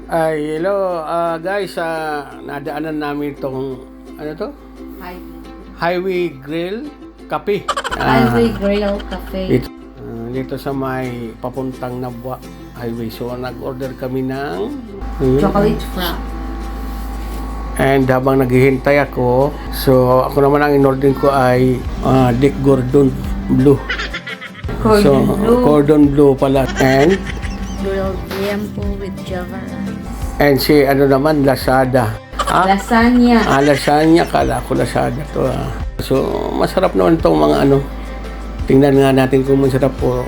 Ay, hello guys, nadaanan namin itong, ano to? Highway Grill Cafe. Highway Grill Cafe. Dito sa may papuntang Nabwa Highway. So, nag-order kami ng Chocolate frap. And habang naghihintay ako, so ako naman ang in-order ko ay Dick Gordon Blue. Cordon Blue pala. And Grilled liempo with java rice. And si ano naman, Lazada. Lasagna. Lasagna. Kala ko Lazada to. So, masarap naman itong mga ano. Tingnan nga natin kung masarap po.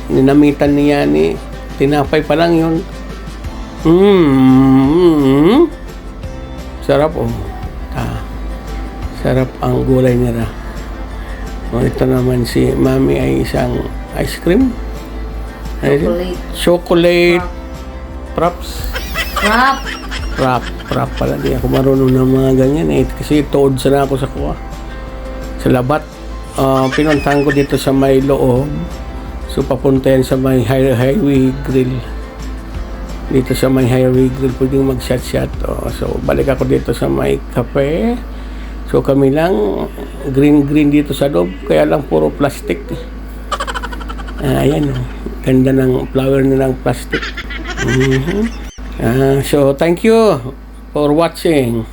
Ninamitan niya ni tinapay pa lang yun. Sarap oh. Sarap ang gulay nila. O, ito naman si Mami ay isang ice cream. Chocolate. Props. Frap pala. Di ako marunong ng mga ganyan eh. Kasi tood sana ako sa kuha. Sa labat. Pinuntahan ko dito sa may loob. So papunta yan sa may Highway Grill. Dito sa may Highway Grill pwedeng mag-shot. So balik ako dito sa may cafe. So kami lang green dito sa loob. Kaya lang puro plastic. Ayan oh. Ganda ng flower na ng plastic. So thank you for watching.